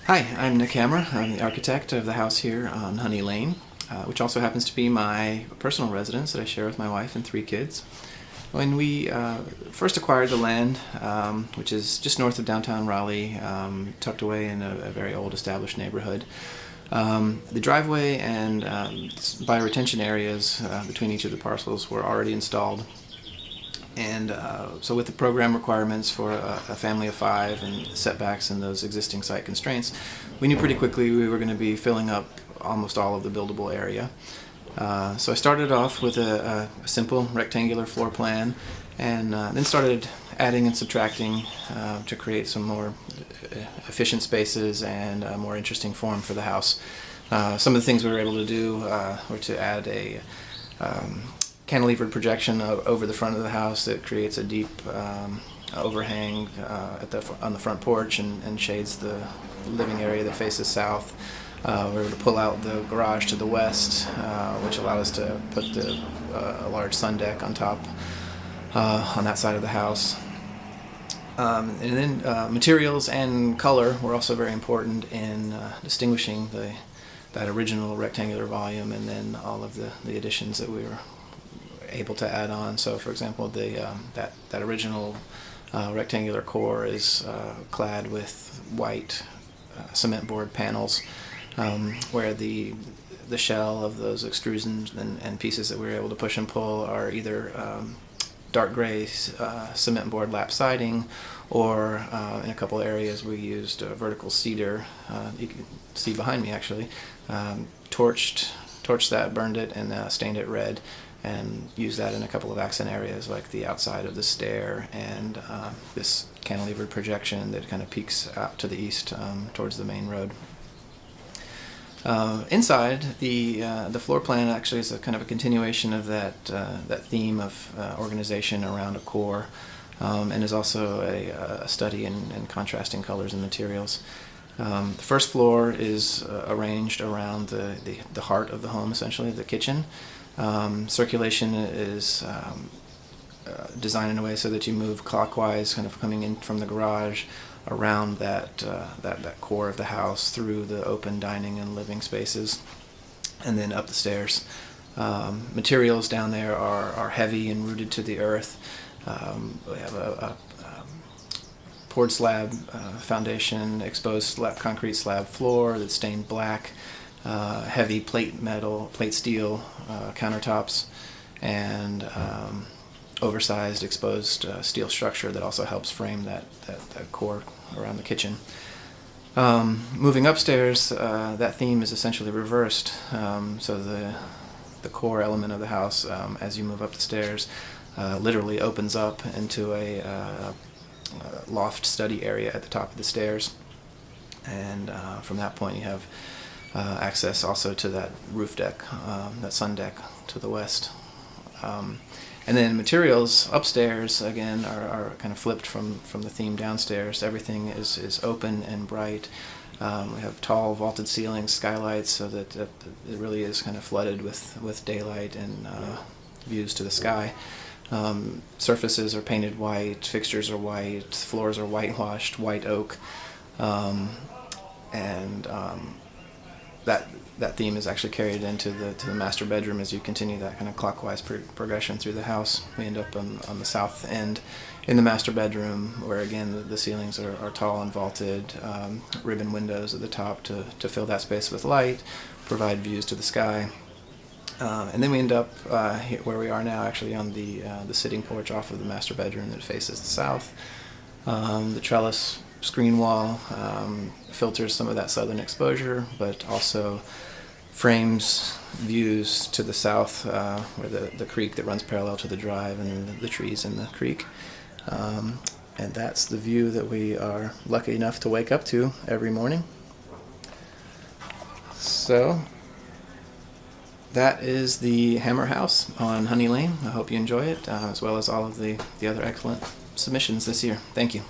Hi, I'm Nick Hammer. I'm the architect of the house here on Honey Lane, which also happens to be my personal residence that I share with my wife and 3 kids. When we first acquired the land, which is just north of downtown Raleigh, tucked away in a very old established neighborhood, the driveway and bioretention areas between each of the parcels were already installed. And so with the program requirements for a family of 5 and setbacks and those existing site constraints, we knew pretty quickly we were going to be filling up almost all of the buildable area. So I started off with a simple rectangular floor plan, and then started adding and subtracting to create some more efficient spaces and a more interesting form for the house. Some of the things we were able to do were to add a cantilevered projection over the front of the house that creates a deep overhang on the front porch and shades the living area that faces south. We were able to pull out the garage to the west, which allowed us to put a large sun deck on top on that side of the house. And then materials and color were also very important in distinguishing that original rectangular volume and then all of the additions that we were able to add on. So, for example, that original rectangular core is clad with white cement board panels, where the shell of those extrusions and pieces that we were able to push and pull are either dark gray cement board lap siding, or in a couple areas we used vertical cedar. You can see behind me actually, torched that, burned it, and stained it red, and use that in a couple of accent areas like the outside of the stair and this cantilevered projection that kind of peeks out to the east towards the main road. Inside, the floor plan actually is a kind of a continuation of that theme of organization around a core, and is also a study in contrasting colors and materials. The first floor is arranged around the heart of the home, essentially, the kitchen. Circulation is designed in a way so that you move clockwise, kind of coming in from the garage around that core of the house through the open dining and living spaces, and then up the stairs. Materials down there are heavy and rooted to the earth. We have a poured slab foundation, exposed concrete slab floor that's stained black, heavy plate steel countertops, and oversized exposed steel structure that also helps frame that core around the kitchen. Moving upstairs, that theme is essentially reversed. So the core element of the house, as you move up the stairs, literally opens up into a loft study area at the top of the stairs, and from that point you have access also to that roof deck, that sun deck to the west. And then materials upstairs, again, are kind of flipped from the theme downstairs. Everything is open and bright. We have tall vaulted ceilings, skylights, so that it really is kind of flooded with daylight and views to the sky. Surfaces are painted white, fixtures are white, floors are whitewashed, white oak, and that theme is actually carried into the master bedroom as you continue that kind of clockwise progression through the house. We end up on the south end in the master bedroom, where again the ceilings are tall and vaulted, ribbon windows at the top to fill that space with light, provide views to the sky. And then we end up where we are now, actually on the sitting porch off of the master bedroom that faces the south. The trellis screen wall filters some of that southern exposure, but also frames views to the south, where the creek that runs parallel to the drive and the trees in the creek. And that's the view that we are lucky enough to wake up to every morning. So that is the Hammer House on Honey Lane. I hope you enjoy it, as well as all of the other excellent submissions this year. Thank you.